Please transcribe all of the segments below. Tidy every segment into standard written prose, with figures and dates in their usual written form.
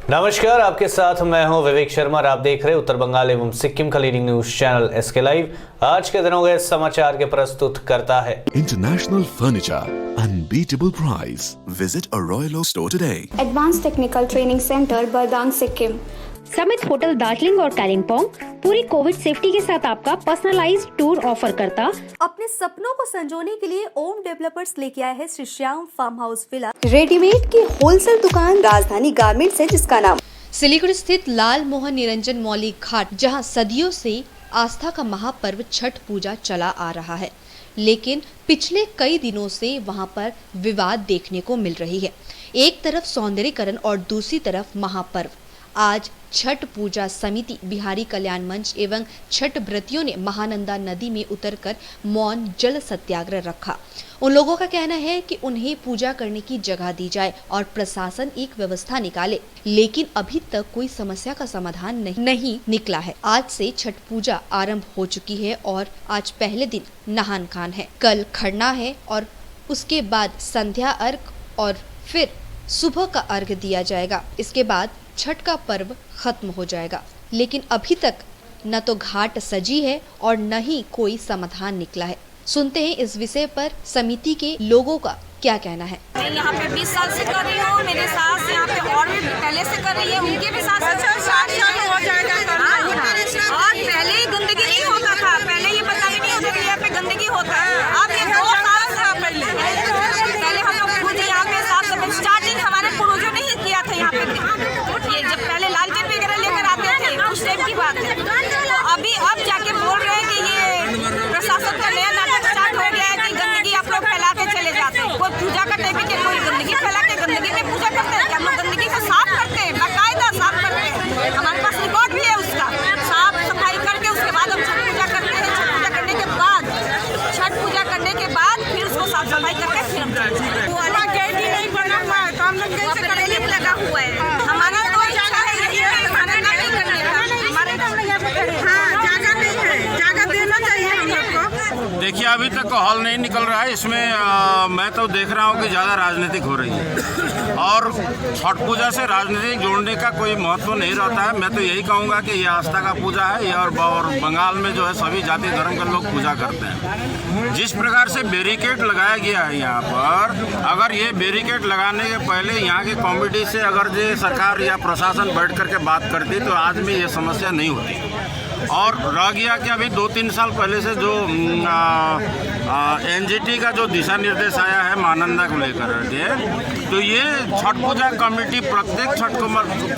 नमस्कार, आपके साथ मैं हूं विवेक शर्मा और आप देख रहे हैं उत्तर बंगाल एवं सिक्किम का leading news channel SK live. आज के दिनों के समाचार के प्रस्तुत करता है International Furniture, unbeatable price. Visit a Royal Oak store today. Advance technical training centre Bardang Sikkim. Summit hotel Darjeeling और कालिम्पोंग पूरी कोविड सेफ्टी के साथ आपका पर्सनलाइज्ड टूर ऑफर करता। अपने सपनों को संजोने के लिए ओम डेवलपर्स लेके आए हैं Shri Shyam farm house villa. Readymade की होलसेल दुकान राजधानी गारमेंट्स है, जिसका नाम सिलीगुड़ी स्थित लाल मोहन निरंजन मौलिक घाट, जहां सदियों से आस्था का महापर्व छठ पूजा चला आ रहा है, लेकिन पिछले कई दिनों से वहां पर विवाद देखने को मिल रही है। एक तरफ सौंदर्यीकरण और दूसरी तरफ महापर्व। आज छठ पूजा समिति बिहारी कल्याण मंच एवं छठ व्रतियों ने महानंदा नदी में उतरकर मौन जल सत्याग्रह रखा। उन लोगों का कहना है कि उन्हें पूजा करने की जगह दी जाए और प्रशासन एक व्यवस्था निकाले, लेकिन अभी तक कोई समस्या का समाधान नहीं निकला है। आज से छठ पूजा आरंभ हो चुकी है और आज पहले दिन नहान खान है, कल खरना है और उसके बाद संध्या अर्घ और फिर सुबह का अर्घ दिया जाएगा। इसके बाद छठ का पर्व खत्म हो जाएगा, लेकिन अभी तक न तो घाट सजी है और न ही कोई समाधान निकला है। सुनते हैं इस विषय पर समिति के लोगों का क्या कहना है। मैं यहाँ पे 20 साल से कर रही हूँ। मेरे सास यहाँ पे और भी पहले से कर रही है, उनके भी सास हो जाएगा। और पहले ही गंदगी नहीं होता था, पहले ये पता ही नहीं होता कि यहाँ पे गंदगी होता है। अब ये 2 साल था पहले हम लोग खुद यहाँ पे साफ सफाई स्टार्टिंग हमारे पूर्वजों ने ही किया था। यहाँ पे ये जब पहले लालटेन वगैरह लेकर आते थे उस टाइम की बात है। तो अभी अब जाके बोल रहे हैं कि ये प्रशासन का नया नाटक स्टार्ट हो गया है कि गंदगी आप लोग फैला के चले जाते हैं। कोई पूजा का टाइम के कोई गंदगी फैला के गंदगी में पूजा करते हैं। हम लोग गंदगी को साफ करते हैं, बाकायदा साफ करते हैं। हमारे पास रिकॉर्ड भी है उसका। साफ सफाई करके उसके बाद हम छठ पूजा करते हैं। छठ पूजा करने के बाद फिर उसको साफ सफाई करके फिर हम गेट ही नहीं बना हुआ है तो हम लोग कैसे करेंगे? लगा हुआ है। हमारा तो इच्छा है यही खाना नहीं करने का। हमारे जगह नहीं है, जगह देना चाहिए हम लोग को। देखिए, अभी तक हॉल नहीं निकल रहा है। इसमें मैं तो देख रहा हूँ कि ज़्यादा राजनीतिक हो रही है और छठ पूजा से राजनीति जोड़ने का कोई महत्व नहीं रहता है। मैं तो यही कहूँगा कि ये आस्था का पूजा है और बंगाल में जो है सभी जाति धर्म के लोग पूजा करते हैं। जिस प्रकार से बैरिकेड लगाया गया है यहाँ पर, अगर ये बैरिकेड लगाने के पहले यहाँ की कमेटी से अगर ये सरकार या प्रशासन बैठ करके बात करती तो आज में ये समस्या नहीं होती। और रह गया कि अभी 2-3 साल पहले से जो NGT का जो दिशा निर्देश आया है महानंदा को लेकर के, तो ये छठ पूजा कमेटी प्रत्येक छठ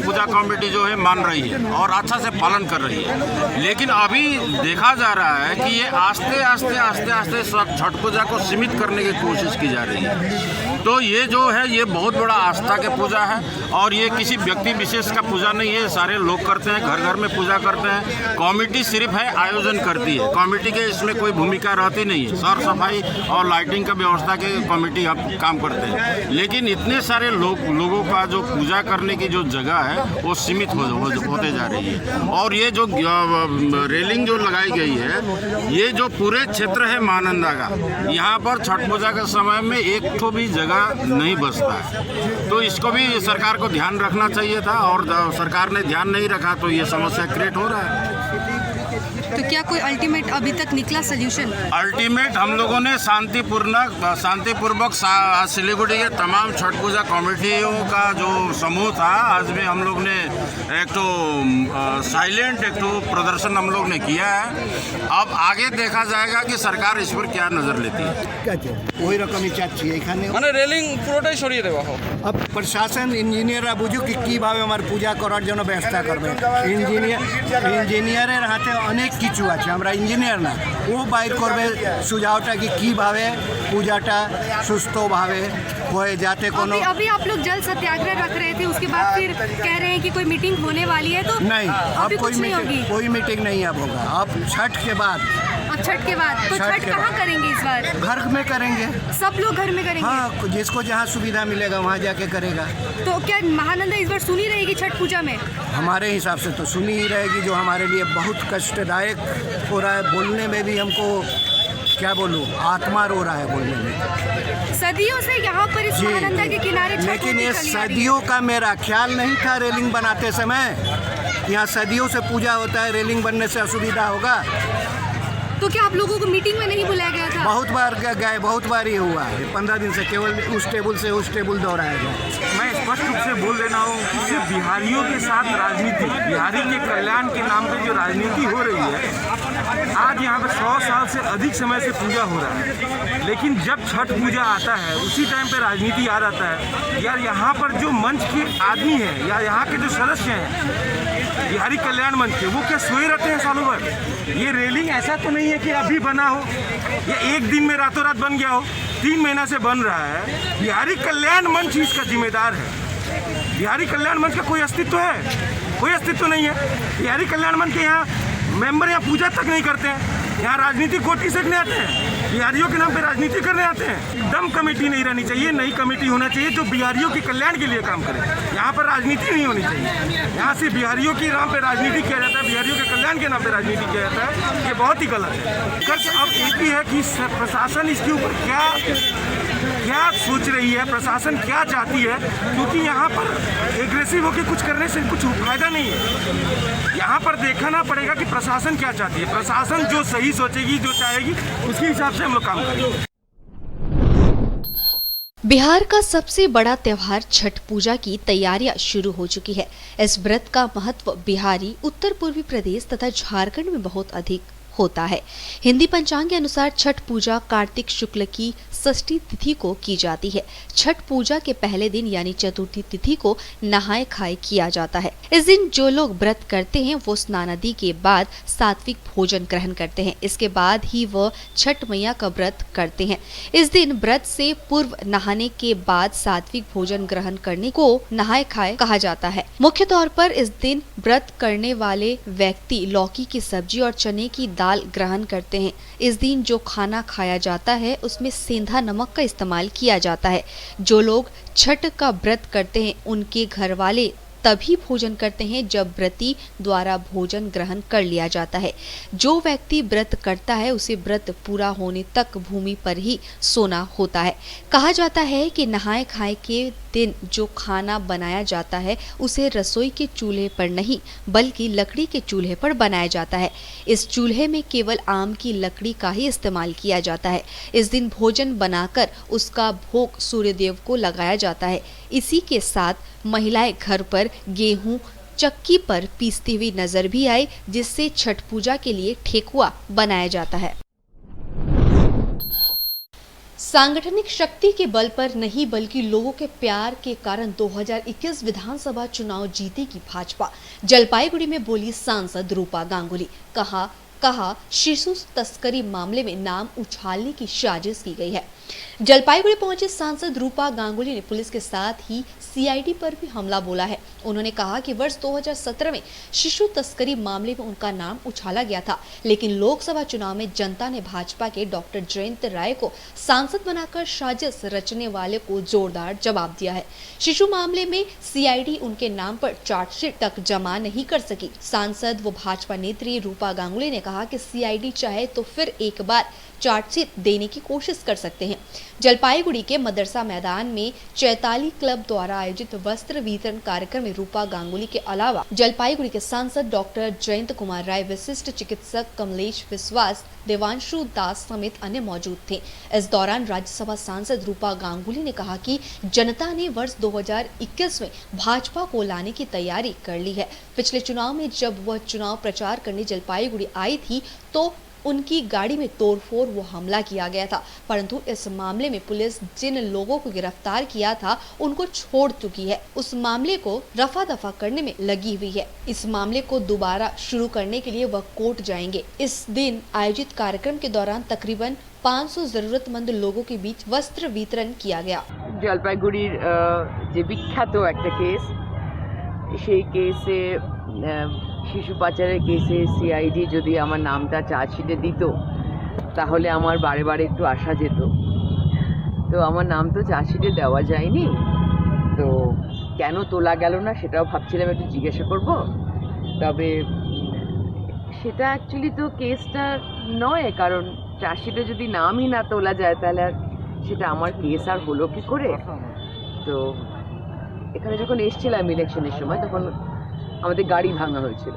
पूजा कमेटी जो है मान रही है और अच्छा से पालन कर रही है। लेकिन अभी देखा जा रहा है कि ये आस्ते आस्ते छठ पूजा को सीमित करने की कोशिश की जा रही है। तो ये जो है ये बहुत बड़ा आस्था की पूजा है और ये किसी व्यक्ति विशेष का पूजा नहीं है। सारे लोग करते हैं, घर घर में पूजा करते हैं। कमेटी सिर्फ है आयोजन करती है, कमेटी के इसमें कोई भूमिका रहती नहीं है। साफ सफाई और लाइटिंग का व्यवस्था के कमेटी अब काम करते हैं, लेकिन इतने सारे लोगों का जो पूजा करने की जो जगह है वो सीमित होते जा रही है। और ये जो रेलिंग जो लगाई गई है, ये जो पूरे क्षेत्र है महानंदा का, यहाँ पर छठ पूजा के समय में एक तो भी जगह नहीं बचता है। तो इसको भी सरकार को ध्यान रखना चाहिए था और सरकार ने ध्यान नहीं रखा तो ये समस्या क्रिएट हो रहा है। तो क्या कोई अल्टीमेट अभी तक निकला सोल्यूशन? अल्टीमेट हम लोगों ने शांतिपूर्वक सिलीगुड़ी के तमाम छठ पूजा कमेटियों का जो समूह था, आज भी हम लोग ने एक तो साइलेंट एक तो प्रदर्शन हम लोग ने किया है। अब आगे देखा जाएगा कि सरकार इस पर क्या नजर लेती है। ওই রকমই চাচ্ছি এখানে মানে রেলিং পুরোটাই সরিয়ে দেওয়া হোক। अब प्रशासन ইঞ্জিনিয়াররা বুঝুক কি কিভাবে আমার পূজা করার জন্য ব্যবস্থা করবে। ইঞ্জিনিয়ারের হাতে অনেক কিছু আছে, আমরা ইঞ্জিনিয়ার না, ও বাইর করবে সুঝাওটা কি কিভাবে পূজাটা সুস্থভাবে হয়ে যাতে কোনো। अभी आप लोग जल सत्याग्रह रख रहे थे, उसके बाद फिर कह रहे हैं कि कोई मीटिंग होने वाली है। तो नहीं, अब कोई मीटिंग नहीं अब होगा। अब छठ के बाद अब छठ के बाद तो छठ कहाँ करेंगे इस बार? घर में करेंगे, सब लोग घर में करेंगे। हाँ, जिसको जहाँ सुविधा मिलेगा वहाँ जाके करेगा। तो क्या महानंदा इस बार सुनी रहेगी छठ पूजा में? हमारे हिसाब से तो सुनी ही रहेगी, जो हमारे लिए बहुत कष्टदायक हो रहा है। बोलने में भी हमको क्या बोलूँ, आत्मा रो रहा है बोलने में। सदियों से यहाँ पर इस महानंदा के किनारे लेकिन ये सदियों का मेरा ख्याल नहीं था रेलिंग बनाते समय। यहाँ सदियों से पूजा होता है, रेलिंग बनने से असुविधा होगा। तो क्या आप लोगों को मीटिंग में नहीं बुलाया गया था? बहुत बार गए, बहुत बार ये हुआ है। 15 दिन से केवल उस टेबल से उस टेबल दौड़ाया गया। मैं स्पष्ट रूप से बोल देना हूँ कि सिर्फ बिहारियों के साथ राजनीति, बिहारी के कल्याण के नाम पे जो राजनीति हो रही है, आज यहाँ पे 100 साल से अधिक समय से पूजा हो रहा है, लेकिन जब छठ पूजा आता है उसी टाइम पे राजनीति आ जाता है। यार यहाँ पर जो मंच के आदमी हैं या यहाँ के जो सदस्य हैं बिहारी कल्याण मंच के, वो क्या सोए रहते हैं सालों भर? ये रेलिंग ऐसा तो नहीं है कि अभी बना हो या एक दिन में रातों रात बन गया हो, 3 महीना से बन रहा है। बिहारी कल्याण मंच ही इसका जिम्मेदार है। बिहारी कल्याण मंच का कोई अस्तित्व है? कोई अस्तित्व नहीं है। बिहारी कल्याण मंच के यहाँ मेंबर यहाँ पूजा तक नहीं करते हैं, यहाँ राजनीतिक गोटी सेकने आते हैं, बिहारियों के नाम पे राजनीति करने आते हैं। एकदम कमेटी नहीं रहनी चाहिए, नई कमेटी होना चाहिए जो बिहारियों के कल्याण के लिए काम करे। यहाँ पर राजनीति नहीं होनी चाहिए। यहाँ से बिहारियों के नाम पे राजनीति किया जाता है, बिहारियों के कल्याण के नाम पे राजनीति किया जाता है, ये बहुत ही गलत है। खर्च अब एक ही है कि प्रशासन इसके ऊपर क्या सोच रही है, प्रशासन क्या चाहती है, क्योंकि यहाँ पर एग्रेसिव होकर कुछ करने से कुछ फायदा नहीं है। यहाँ पर देखना पड़ेगा कि प्रशासन क्या चाहती है। प्रशासन जो सही सोचेगी, जो चाहेगी, उसके हिसाब से हम लोग काम करेंगे। बिहार का सबसे बड़ा त्योहार छठ पूजा की तैयारियां शुरू हो चुकी है। इस व्रत का महत्व बिहारी, उत्तर पूर्वी प्रदेश तथा झारखंड में बहुत अधिक होता है। हिंदी पंचांग के अनुसार छठ पूजा कार्तिक शुक्ल की षष्ठी तिथि को की जाती है। छठ पूजा के पहले दिन यानी चतुर्थी तिथि को नहाए खाए किया जाता है। इस दिन जो लोग व्रत करते हैं वो स्नान आदि के बाद सात्विक भोजन ग्रहण करते हैं। इसके बाद ही वह छठ मैया का व्रत करते हैं। इस दिन व्रत से पूर्व नहाने के बाद सात्विक भोजन ग्रहण करने को नहाए खाए कहा जाता है। मुख्य तौर पर इस दिन व्रत करने वाले व्यक्ति लौकी की सब्जी और चने की दाल ग्रहण करते हैं। इस दिन जो खाना खाया जाता है उसमें सेंधा नमक का इस्तेमाल किया जाता है। जो लोग छठ का व्रत करते हैं उनके घर वाले तभी भोजन करते हैं जब व्रती द्वारा भोजन ग्रहण कर लिया जाता है। जो व्यक्ति व्रत करता है उसे व्रत पूरा होने तक भूमि पर ही सोना होता है। कहा जाता है कि नहाए खाए के दिन जो खाना बनाया जाता है उसे रसोई के चूल्हे पर नहीं बल्कि लकड़ी के चूल्हे पर बनाया जाता है। इस चूल्हे में केवल आम की लकड़ी का ही इस्तेमाल किया जाता है। इस दिन भोजन बनाकर उसका भोग सूर्यदेव को लगाया जाता है। इसी के साथ महिलाएं घर पर गेहूं चक्की पर पीसती हुई नजर भी आई, जिससे छठ पूजा के लिए ठेकुआ बनाया जाता है। सांगठनिक शक्ति के बल पर नहीं बल्कि लोगों के प्यार के कारण 2021 विधानसभा चुनाव जीतेगी भाजपा। जलपाईगुड़ी में बोली सांसद रूपा गांगुली। कहा शिशु तस्करी मामले में नाम उछालने की साजिश की गई है। जलपाईगुड़ी पहुंचे सांसद रूपा गांगुली ने पुलिस के साथ ही सीआईडी पर भी हमला बोला है। उन्होंने कहा कि वर्ष 2017 में शिशु तस्करी मामले में उनका नाम उछाला गया था, लेकिन लोकसभा चुनाव में जनता ने भाजपा के डॉक्टर जयंत राय को सांसद बनाकर साजिश रचने वाले को जोरदार जवाब दिया है। शिशु मामले में सीआईडी उनके नाम पर चार्जशीट तक जमा नहीं कर सकी। सांसद व भाजपा नेत्री रूपा गांगुली ने कहा कि सीआईडी चाहे तो फिर एक बार चार्जशीट देने की कोशिश कर सकते हैं। जलपाईगुड़ी के मदरसा मैदान में चैताली क्लब द्वारा आयोजित वस्त्र वितरण कार्यक्रम में रूपा गांगुली के अलावा जलपाईगुड़ी के सांसद डॉक्टर जयंत कुमार राय, विशिष्ट चिकित्सक कमलेश विश्वास, देवांशु दास समेत अन्य मौजूद थे। इस दौरान राज्यसभा सांसद रूपा गांगुली ने कहा कि जनता ने वर्ष 2021 में भाजपा को लाने की तैयारी कर ली है। पिछले चुनाव में जब वह चुनाव प्रचार करने जलपाईगुड़ी आई थी तो उनकी गाड़ी में तोड़फोड़ व हमला किया गया था, परंतु इस मामले में पुलिस जिन लोगों को गिरफ्तार किया था उनको छोड़ चुकी है। उस मामले को रफा दफा करने में लगी हुई है। इस मामले को दोबारा शुरू करने के लिए वह कोर्ट जाएंगे। इस दिन आयोजित कार्यक्रम के दौरान तकरीबन 500 जरूरतमंद लोगों के बीच वस्त्र वितरण किया गया। जलपाईगुड़ीर जे विख्यात एक केस, সেই কেসে শিশু পাচারের কেসে সিআইডি যদি আমার নামটা চার্জশিটে দিত তাহলে আমার বারে বারে একটু আসা যেত। তো আমার নাম তো চার্জশিটে দেওয়া যায়নি, তো কেন তোলা গেল না সেটাও ভাবছিলাম একটু জিজ্ঞাসা করব। তবে সেটা অ্যাকচুয়ালি তো কেসটা নয়, কারণ চার্জশিটে যদি নামই না তোলা যায় তাহলে আর সেটা আমার কেস আর হলো কি করে। তো এখানে যখন এসেছিলাম ইলেকশনের সময় তখন আমাদের গাড়ি ভাঙা হয়েছিল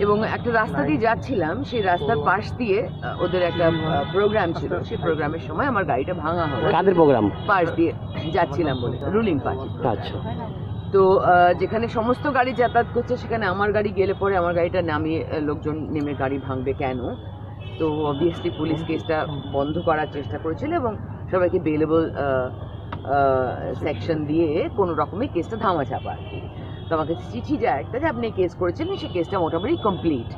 এবং একটা রাস্তা দিয়ে যাচ্ছিলাম, সেই রাস্তার পাশ দিয়ে ওদের একটা প্রোগ্রাম ছিল, সেই প্রোগ্রামের সময় আমার গাড়িটা ভাঙা হয়। কাদের প্রোগ্রাম? পাশ দিয়ে যাচ্ছিলাম বলে, রুলিং পার্টি। আচ্ছা। তো যেখানে সমস্ত গাড়ি যাতায়াত করছে সেখানে আমার গাড়ি গেলে পরে আমার গাড়িটা নামিয়ে লোকজন নেমে গাড়ি ভাঙবে কেন? তো অবভিয়াসলি পুলিশ কেসটা বন্ধ করার চেষ্টা করেছিল এবং সবাইকে বেলেবল সেকশন দিয়ে কোনো রকমে কেসটা ধামাচাপা আর কি। তো আমাকে চিঠি যায় একটা যে আপনি কেস করেছিলেন, সেই কেসটা মোটামুটি কমপ্লিট।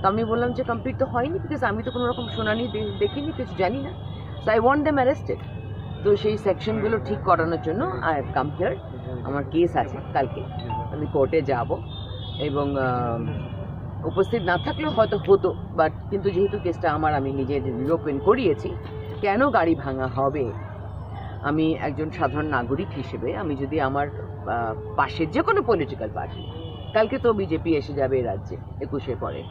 তো আমি বললাম যে কমপ্লিট তো হয়নি, বিকজ আমি তো কোনো রকম শুনানি দেখিনি, কিছু জানি না। So I want them arrested. তো সেই সেকশনগুলো ঠিক করানোর জন্য আই হ্যাভ কাম হিয়ার। আমার কেস আছে কালকে, আমি কোর্টে যাব এবং উপস্থিত না থাকলেও হয়তো হতো, বাট কিন্তু যেহেতু কেসটা আমার, আমি নিজে রিওপেন করিয়েছি, কেন গাড়ি ভাঙা হবে? আমি একজন সাধারণ নাগরিক হিসেবে আমি যদি আমার পাশের যে কোনো পলিটিক্যাল পার্টি, কালকে তো বিজেপি এসে যাবে রাজ্যে 21 পরে।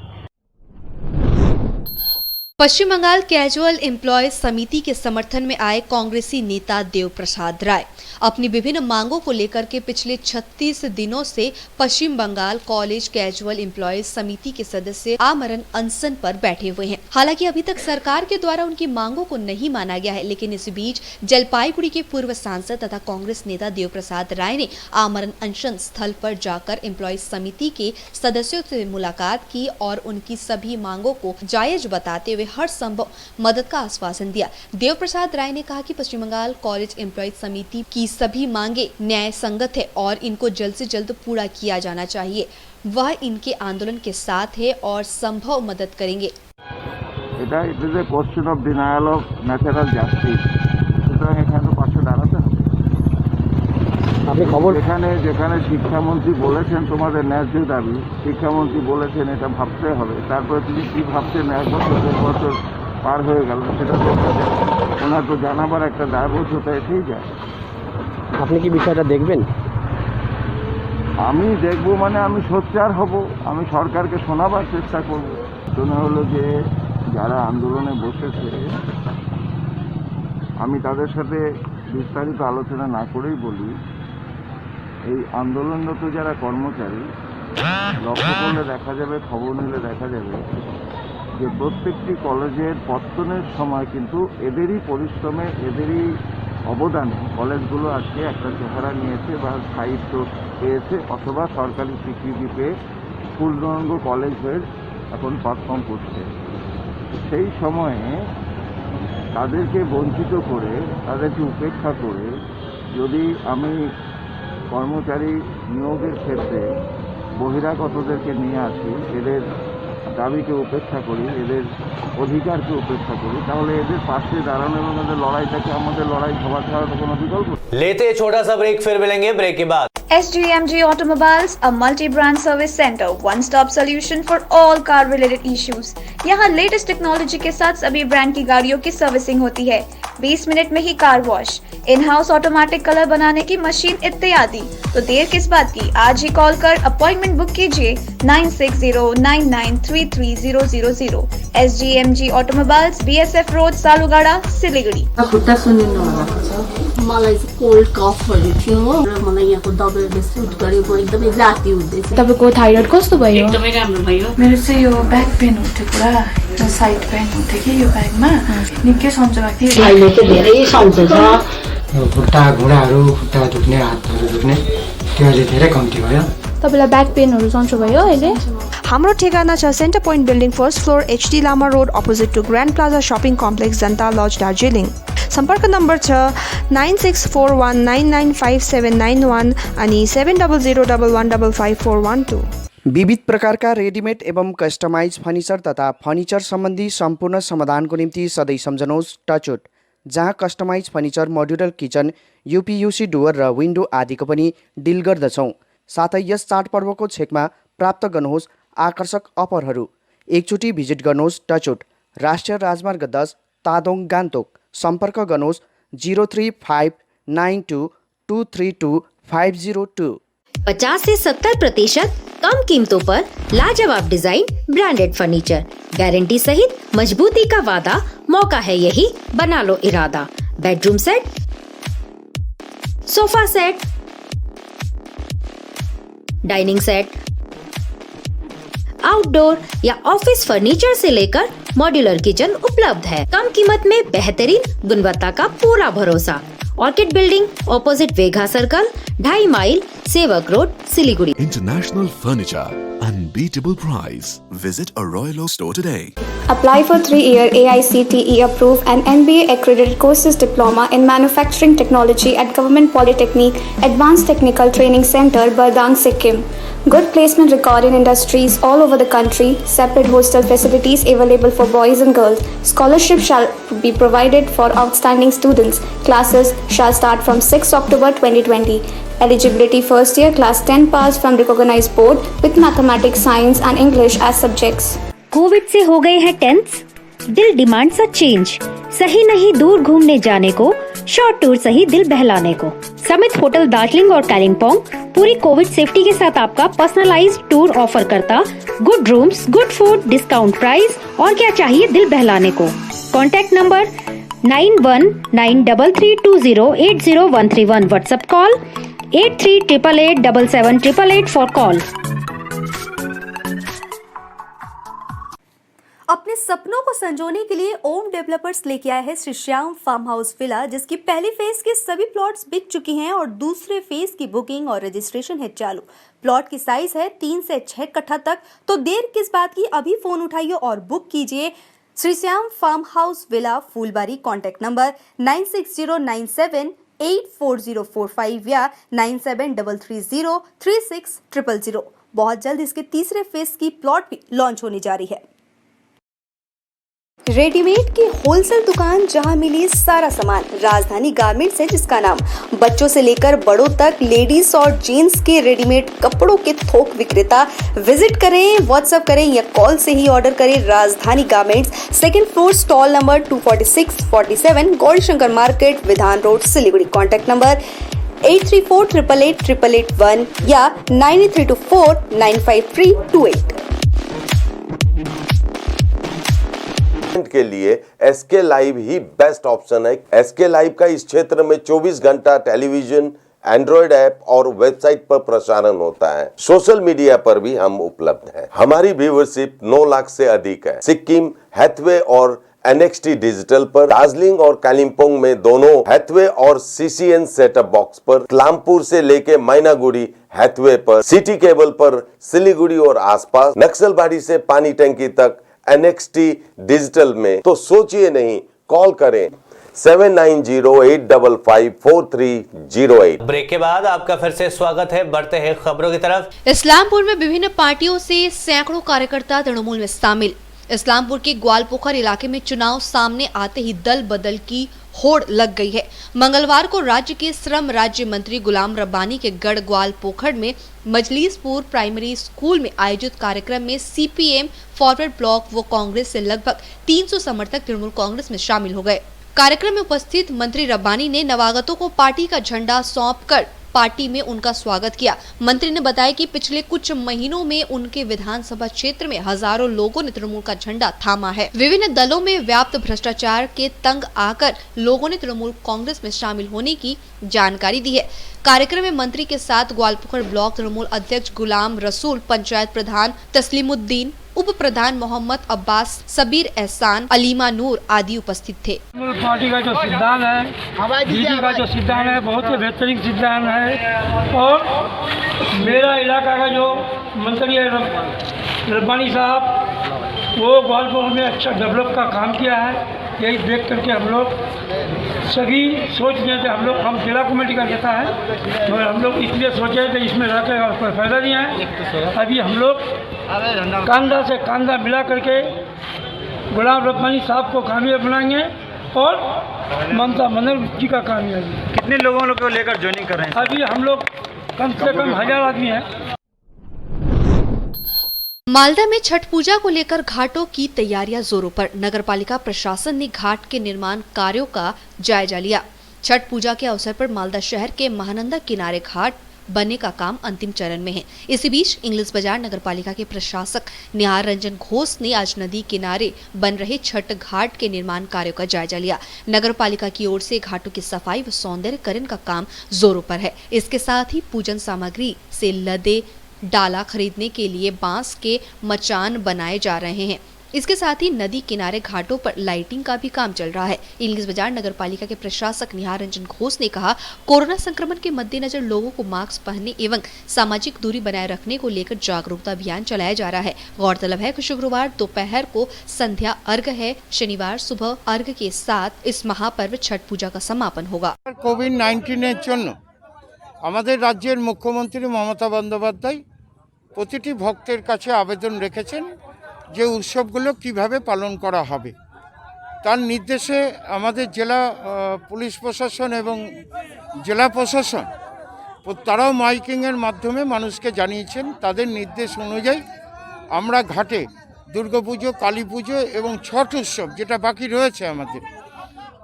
पश्चिम बंगाल कैजुअल एम्प्लॉयज समिति के समर्थन में आए कांग्रेसी नेता देव प्रसाद राय अपनी विभिन्न मांगों को लेकर के पिछले 36 दिनों से पश्चिम बंगाल कॉलेज कैजुअल एम्प्लॉयज समिति के सदस्य आमरण अनशन पर बैठे हुए हैं। हालांकि अभी तक सरकार के द्वारा उनकी मांगों को नहीं माना गया है, लेकिन इस बीच जलपाईगुड़ी के पूर्व सांसद तथा कांग्रेस नेता देव प्रसाद राय ने आमरण अनशन स्थल पर जाकर एम्प्लॉयज समिति के सदस्यों से मुलाकात की और उनकी सभी मांगों को जायज बताते हुए हर संभव मदद का आश्वासन दिया। देव प्रसाद राय ने कहा कि पश्चिम बंगाल कॉलेज एम्प्लॉयज समिति की सभी मांगे न्याय संगत है और इनको जल्द से जल्द पूरा किया जाना चाहिए। वह इनके आंदोलन के साथ है और संभव मदद करेंगे। এটা it is a question of denial of natural justice. সুতরাং এখানে তো পাশে দাঁড়াতে হবে। আপনি খবর যেখানে যেখানে শিক্ষামন্ত্রী বলেছেন তোমাদের ন্যায্য দাবি, শিক্ষামন্ত্রী বলেছেন এটা ভাবতে হবে, তারপরে তিনি কী ভাবছেন, 1 বছর 1.5 বছর পার হয়ে গেল, সেটা তো ওনার তো জানাবার একটা দায়বদ্ধতা এসেই যায়। আপনি কি বিষয়টা দেখবেন? আমি দেখব মানে আমি সোচ্চার হব, আমি সরকারকে শোনাবার চেষ্টা করব। ঘটনা হলো যে যারা আন্দোলনে বসেছে আমি তাদের সাথে বিস্তারিত আলোচনা না করেই বলি, এই আন্দোলনরত যারা কর্মচারী লক্ষ্য করলে দেখা যাবে, খবর নিলে দেখা যাবে যে প্রত্যেকটি কলেজের পত্তনের সময় কিন্তু এদেরই পরিশ্রমে, এদেরই অবদানে কলেজগুলো আজকে একটা চেহারা নিয়েছে বা স্থায়িত্ব পেয়েছে অথবা সরকারি স্বীকৃতি পেয়ে পূর্ণাঙ্গ কলেজ হয়ে এখন পারফর্ম করছে। সেই সময়ে তাদেরকে বঞ্চিত করে, তাদেরকে উপেক্ষা করে যদি আমি কর্মচারী নিয়োগের ক্ষেত্রে বহিরাগতদেরকে নিয়ে আসি, এদের দাবিকে উপেক্ষা করি, এদের অধিকারকে উপেক্ষা করি, তাহলে এদের পাশে দাঁড়ানো এবং এদের লড়াইটাকে আমাদের লড়াই হওয়া ছাড়া তো কোনো বিকল্প। लेते हैं छोटा सा ब्रेक, फिर मिलेंगे ब्रेक के बाद। SGMG Automobiles, a multi-brand service center, one-stop solution for all car-related issues. यहाँ लेटेस्ट टेक्नोलॉजी के साथ सभी ब्रांड की गाड़ियों की सर्विसिंग होती है। 20 मिनट में ही car wash, in house automatic colour बनाने की मशीन इत्यादि। तो देर किस बात की, आज ही कॉल कर अपॉइंटमेंट बुक कीजिए 9609993300। SGMG Automobiles, BSF road, Salugara, Siliguri. मलाई चाहिँ कोल्ड कफहरू थियो र मलाई यहाँको दबाईले सुट गर्यो, म एकदमै जाती हुँदैछ। तपाईँको थाइरोइड कस्तो भयो? एकदमै राम्रो भयो। मेरो चाहिँ यो ब्याक पेन हुन्थ्यो पुरा, साइड पेन हुन्थ्यो कि यो ब्याकमा, निकै सन्चो भएको थियो। अहिले चाहिँ धेरै सन्चो छ। खुट्टा घुँडाहरू, खुट्टा दुख्ने, हातहरू दुख्ने त्यो अहिले धेरै कम्ती भयो। तपाईँलाई ब्याक पेनहरू सन्चो भयो अहिले? हाम्रो ठेगाना छ Centre Point building, first floor, HD Lama road, opposite to Grand Plaza shopping complex, Janata lodge, Darjeeling. सम्पर्क नम्बर छ 9641995791 अनि 7001155412। विविध प्रकारका रेडिमेड एवं कस्टमाइज फर्निचर तथा फर्निचर सम्बन्धी सम्पूर्ण समाधानको निम्ति सधैँ सम्झनुहोस् टचवुड, जहाँ customize furniture, modular kitchen, UPVC door र विन्डो आदिको पनि डिल गर्दछौँ। साथै यस चाडपर्वको छेकमा प्राप्त गर्नुहोस् आकर्षक अफरहरू। एकचोटि भिजिट गर्नुहोस् टचवुड, राष्ट्रिय राजमार्ग 10, तादोङ, गान्तोक। सम्पर्क गर्नुहोस् 035922322502। 50 से 70% कम कीमतों पर लाजवाब डिजाइन, ब्रांडेड फर्नीचर, गारंटी सहित मजबूती का वादा। मौका है यही, बना लो इरादा। Bedroom set, sofa set, dining set, outdoor या ऑफिस फर्नीचर से लेकर मॉड्यूलर किचन उपलब्ध है। कम कीमत में बेहतरीन गुणवत्ता का पूरा भरोसा। Orchid building, opposite Vega circle, 2.5 mile, Sevoke road, Siliguri. International Furniture, unbeatable price. Visit a Royal Oak store today. Apply for 3-year AICTE approved and NBA accredited courses diploma in manufacturing technology at Government Polytechnic Advanced Technical Training Center, Bardang, Sikkim. Good placement record in industries all over the country. Separate hostel facilities available for boys and girls. Scholarship shall be provided for outstanding students. Classes shall start from 6 October 2020. Eligibility first year class 10 pass from recognized board with mathematics, science and English as subjects. Covid से हो गए हैं tense, दिल demand सा change. सही नहीं दूर घूमने जाने को, शॉर्ट टूर सही दिल बहलाने को। समित होटल दार्जिलिंग और कालिम्पोंग पूरी कोविड सेफ्टी के साथ आपका पर्सनलाइज्ड टूर ऑफर करता। Good rooms, good food, discount price और क्या चाहिए दिल बहलाने को। Contact number 919332080131। WhatsApp call 8388877888 for call. अपने सपनों को संजोने के लिए ओम डेवलपर्स लेके आया है Shri Shyam farm house villa, जिसकी पहली फेज के सभी प्लॉट्स बिक चुकी हैं और दूसरे फेज की बुकिंग और रजिस्ट्रेशन है चालू। प्लॉट की साइज है 3 से 6 कट्ठा तक, तो देर किस बात की, अभी फोन उठाइए और बुक कीजिए। Shri Shyam farm house villa, Phulbari. Contact number 9609784045 या 9733036000। बहुत जल्द इसके तीसरे फेज की प्लॉट भी लॉन्च होने जा रही है। रेडीमेड की होलसेल दुकान जहां मिली सारा सामान, राजधानी गारमेंट्स है जिसका नाम। बच्चों से लेकर बड़ों तक लेडीज और जेंट्स के रेडीमेड कपड़ों के थोक विक्रेता। विजिट करें, व्हाट्सएप करें या कॉल से ही ऑर्डर करें। राजधानी garments, 2nd floor, stall number 246-47, Gaurishankar market, विधान रोड, सिलीगुड़ी। कॉन्टैक्ट नंबर 8348888881 या 9324953228। के लिए एसके लाइव ही बेस्ट ऑप्शन है। एसके लाइव का इस क्षेत्र में 24 घंटा टेलीविजन, एंड्रॉइड ऐप और वेबसाइट पर प्रसारण होता है। सोशल मीडिया पर भी हम उपलब्ध हैं। हमारी व्यूवरशिप 9 लाख से अधिक है। सिक्किम, हैथवे और NXT डिजिटल पर, दार्जिलिंग और कालिम्पोंग में दोनों हैथवे और CCN सेटअप बॉक्स पर, क्लामपुर से लेके मैनागुड़ी हैथवे पर, सिटी केबल पर, सिलीगुड़ी और आसपास, नक्सलबाड़ी से पानी टंकी तक NXT डिजिटल में। तो सोचिए नहीं, कॉल करें 7908554308। ब्रेक के बाद आपका फिर से स्वागत है। बढ़ते हैं खबरों की तरफ। इस्लामपुर में विभिन्न पार्टियों से सैकड़ों कार्यकर्ता तृणमूल में शामिल। इस्लामपुर के ग्वालपोखर इलाके में चुनाव सामने आते ही दल बदल की होड़ लग गई है। मंगलवार को राज्य के श्रम राज्य मंत्री गुलाम रब्बानी के गढ़ ग्वालपोखर में मजलिसपुर प्राइमरी स्कूल में आयोजित कार्यक्रम में CPM फॉरवर्ड ब्लॉक व कांग्रेस से लगभग 300 समर्थक तृणमूल कांग्रेस में शामिल हो गए। कार्यक्रम में उपस्थित मंत्री रब्बानी ने नवागतों को पार्टी का झंडा सौंपकर पार्टी में उनका स्वागत किया। मंत्री ने बताया कि पिछले कुछ महीनों में उनके विधानसभा क्षेत्र में हजारों लोगों ने तृणमूल का झंडा थामा है। विभिन्न दलों में व्याप्त भ्रष्टाचार के तंग आकर लोगों ने तृणमूल कांग्रेस में शामिल होने की जानकारी दी है। कार्यक्रम में मंत्री के साथ ग्वालपोखर ब्लॉक तृणमूल अध्यक्ष गुलाम रसूल, पंचायत प्रधान तस्लीमुद्दीन, उप प्रधान मोहम्मद अब्बास, सबीर एहसान, अलीमा नूर आदि उपस्थित थे। पार्टी का जो सिद्धांत है, दीदी का जो सिद्धांत है, बहुत ही बेहतरीन सिद्धांत है। और मेरा इलाका का जो मंत्री है रब्बानी साहब, वो ग्वालपोखर में अच्छा डेवलप का काम किया है। यही देख करके हम लोग सभी सोच रहे थे, हम जिला कमेटी का नेता है, मगर हम लोग इसलिए सोचे थे इसमें रहकर कोई फायदा नहीं है। अभी हम लोग कंधा से कंधा मिला करके गुलाम रब्बानी साहब को कामयाब बनाएंगे और ममता बनर्जी का कामयाबी। कितने लोगों को लेकर ज्वाइनिंग कर रहे हैं? अभी हम लोग कम से कम 1000 आदमी हैं। मालदा में छठ पूजा को लेकर घाटों की तैयारियां जोरों पर। नगरपालिका प्रशासन ने घाट के निर्माण कार्यों का जायजा लिया। छठ पूजा के अवसर पर मालदा शहर के महानंदा किनारे घाट बनने का काम अंतिम चरण में है। इसी बीच इंग्लिश बाजार नगर पालिका के प्रशासक निहार रंजन घोष ने आज नदी किनारे बन रहे छठ घाट के निर्माण कार्यों का जायजा लिया। नगर पालिका की ओर से घाटों की सफाई व सौंदर्यकरण का काम जोरों पर है। इसके साथ ही पूजन सामग्री से लदे डाला खरीदने के लिए बांस के मचान बनाए जा रहे हैं। इसके साथ ही नदी किनारे घाटों पर लाइटिंग का भी काम चल रहा है। इंग्लिश बाजार नगर पालिका के प्रशासक निहार रंजन घोष ने कहा, कोरोना संक्रमण के मद्देनजर लोगों को मास्क पहनने एवं सामाजिक दूरी बनाए रखने को लेकर जागरूकता अभियान चलाया जा रहा है। गौरतलब है कि शुक्रवार दोपहर को संध्या अर्घ्य है, शनिवार सुबह अर्घ्य के साथ इस महापर्व छठ पूजा का समापन होगा। कोविड-19 জন্য আমাদের রাজ্যের মুখ্যমন্ত্রী মমতা বন্দ্যোপাধ্যায় প্রতিটি ভক্তের কাছে আবেদন রেখেছেন যে উৎসবগুলো কিভাবে পালন করা হবে। তার নির্দেশে আমাদের জেলা পুলিশ প্রশাসন এবং জেলা প্রশাসন তারাও মাইকিংয়ের মাধ্যমে মানুষকে জানিয়েছেন। তাদের নির্দেশ অনুযায়ী আমরা ঘাটে দুর্গাপুজো, কালী পুজো এবং ছট উৎসব যেটা বাকি রয়েছে আমাদের,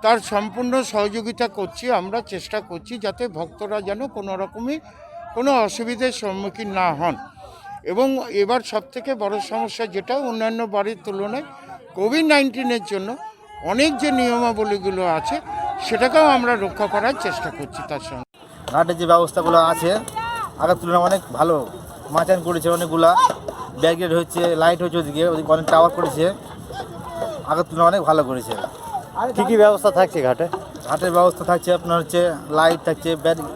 তার সম্পূর্ণ সহযোগিতা করছি। আমরা চেষ্টা করছি যাতে ভক্তরা যেন কোনো রকমই কোনো অসুবিধার সম্মুখীন না হন। এবং এবার সবথেকে বড় সমস্যা যেটা অন্যান্য বাড়ির তুলনায় কোভিড-19 জন্য অনেক যে নিয়মাবলীগুলো আছে সেটাকেও আমরা রক্ষা করার চেষ্টা করছি। তার সঙ্গে ঘাটের যে ব্যবস্থাগুলো আছে আগের তুলনায় অনেক ভালো, মাচান করেছে অনেকগুলা, ব্যারিকেড হচ্ছে, লাইট হচ্ছে, ওদিকে অনেক টাওয়ার করেছে, আগের তুলনায় অনেক ভালো করেছে। কী কী ব্যবস্থা থাকছে ঘাটে? ঘাটের ব্যবস্থা থাকছে আপনার হচ্ছে লাইট থাকছে,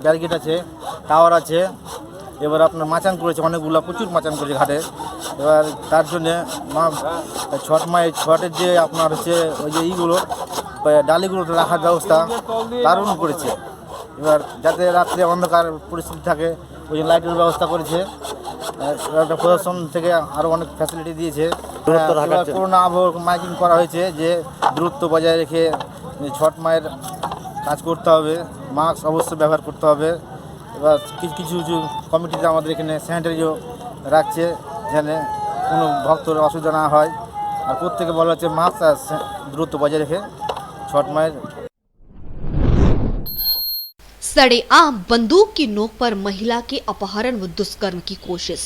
ব্যারিকেড আছে, টাওয়ার আছে, এবার আপনার মাচান করেছে অনেকগুলো, প্রচুর মাচান করেছে ঘাটে। এবার তার জন্যে ছটের যে আপনার হচ্ছে ওই যে এইগুলো ডালিগুলো রাখার ব্যবস্থা দারুণ করেছে। এবার যাতে রাত্রে অন্ধকার পরিস্থিতি থাকে ওই জন্য লাইটের ব্যবস্থা করেছে। প্রশাসন থেকে আরও অনেক ফ্যাসিলিটি দিয়েছে। করোনা আবহাওয়া মাইকিং করা হয়েছে যে দূরত্ব বজায় রেখে ছট মায়ের কাজ করতে হবে, মাস্ক অবশ্যই ব্যবহার করতে হবে। এবার কিছু কিছু কমিটিতে আমাদের এখানে স্যানিটারিও রাখছে যেন কোনো ভক্তর অসুবিধা না হয়। আর প্রত্যেকে বলা হচ্ছে মাস্ক আর দূরত্ব বজায় রেখে ছট मायर। सरेआम बंदूक की नोक पर महिला के अपहरण व दुष्कर्म की कोशिश।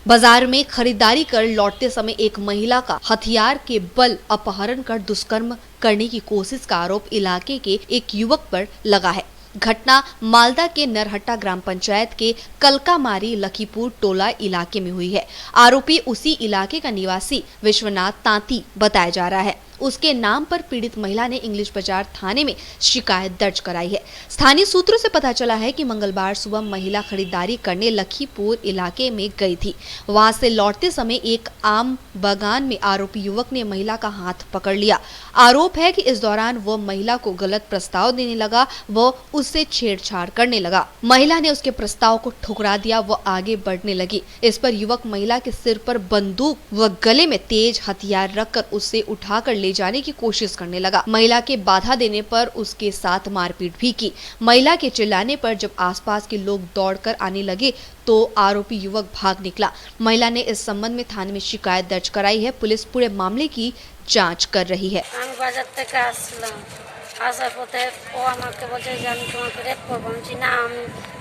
बाजार में खरीदारी कर लौटते समय एक महिला का हथियार के बल अपहरण कर दुष्कर्म करने की कोशिश का आरोप इलाके के एक युवक पर लगा है। घटना मालदा के नरहट्टा ग्राम पंचायत के कलकामारी लखीपुर टोला इलाके में हुई है। आरोपी उसी इलाके का निवासी विश्वनाथ तांती बताया जा रहा है। उसके नाम पर पीड़ित महिला ने इंग्लिश बाजार थाने में शिकायत दर्ज कराई है। स्थानीय सूत्रों से पता चला है कि मंगलवार सुबह महिला खरीदारी करने लखीपुर इलाके में गई थी। वहां से लौटते समय एक आम बागान में आरोपी युवक ने महिला का हाथ पकड़ लिया। आरोप है कि इस दौरान वह महिला को गलत प्रस्ताव देने लगा व उससे छेड़छाड़ करने लगा। महिला ने उसके प्रस्ताव को ठुकरा दिया, वो आगे बढ़ने लगी। इस पर युवक महिला के सिर पर बंदूक व गले में तेज हथियार रखकर उससे उठाकर ले जाने की कोशिश करने लगा। महिला के बाधा देने पर उसके साथ मारपीट भी की। महिला के चिल्लाने पर जब आसपास के लोग दौड़कर आने लगे तो आरोपी युवक भाग निकला। महिला ने इस संबंध में थाने में शिकायत दर्ज कराई है। पुलिस पूरे मामले की जांच कर रही है। আসার পথে ও আমাকে বলছে যে আমি তোমাকে রেপ করবো। আমি না,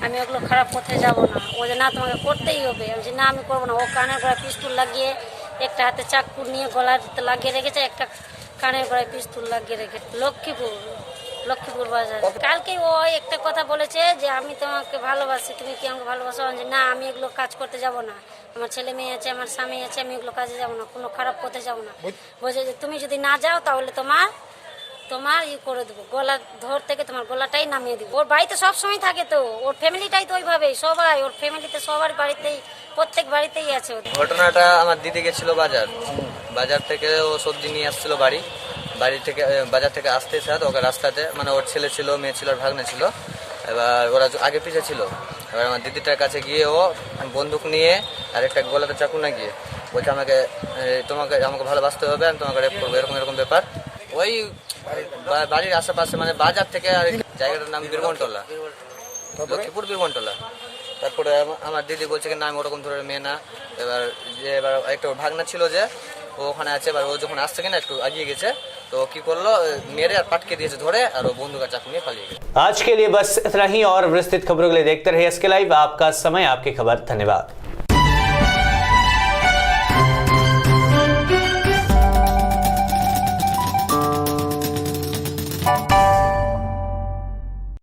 আমি ওগুলো খারাপ পথে যাবো না। ও যে না তোমাকে করতেই হবে। আমি না, আমি করবো না। ও কানের গলায় পিস্তল লাগিয়ে একটা হাতে চাকু নিয়ে গলাতে লাগিয়ে রেখেছে, একটা কানের গলায় পিস্তল লাগিয়ে রেখেছে। লক্ষ্মীপুর বাজার। কালকে ও একটা কথা বলেছে যে আমি তোমাকে ভালোবাসি, তুমি কি আমাকে ভালোবাসো? আমি না, আমি এগুলো কাজ করতে যাব না। আমার ছেলে মেয়ে আছে, আমার স্বামী আছে, আমি এগুলো কাজে যাব না, কোনো খারাপ পথে যাব না। বলছে যে তুমি যদি না যাও তাহলে তোমার করে দেবো, গলা ধর থেকে তোমার গলাটাই নামিয়ে দিব। ওর বাড়িতে সব সময় থাকে, তো ওর ফ্যামিলিটাই তো ওইভাবেই, সবাই ওর ফ্যামিলিতে সবার বাড়িতেই, প্রত্যেক বাড়িতেই আছে। ঘটনাটা আমার দিদি গেছিল বাজার থেকে ও সবজি নিয়ে আসছিল বাজার থেকে আসতে সাথে ওকে রাস্তাতে, মানে ওর ছেলে ছিল, মেয়ে ছিল, ভাগ্নে ছিল। এবার ওরা আগে পিছিয়ে ছিল। এবার আমার দিদিটার কাছে গিয়ে ও বন্দুক নিয়ে আর একটা গলাতে চাকু না গিয়ে বলছে আমাকে ভালোবাসতে হবে, আমি তোমাকে রেপ করবো, এরকম ব্যাপার। ওই বাড়ির আশেপাশে, মানে বাজার থেকে আর জায়গাটার নাম বীরবনটলা, লক্ষ্মীপুর বীরবনটলা। তারপরে আমার দিদি বলছে কি না, আমি ওরকম ধরনের মেয়ে না। এবার একটা ভাগনা ছিল যে ও ওখানে আছে, এবার ও যখন আসছে কিনা একটু এগিয়ে গেছে, তো কি করলো মেরে আর পাटके দিয়েছে ধরে আর ও বন্দুক আর চাकू নিয়ে পাलिए गए। आज के लिए बस इतना ही और विस्तृत खबरों के लिए देखते रहिए एसके लाइव। आपका समय आपकी खबर। धन्यवाद।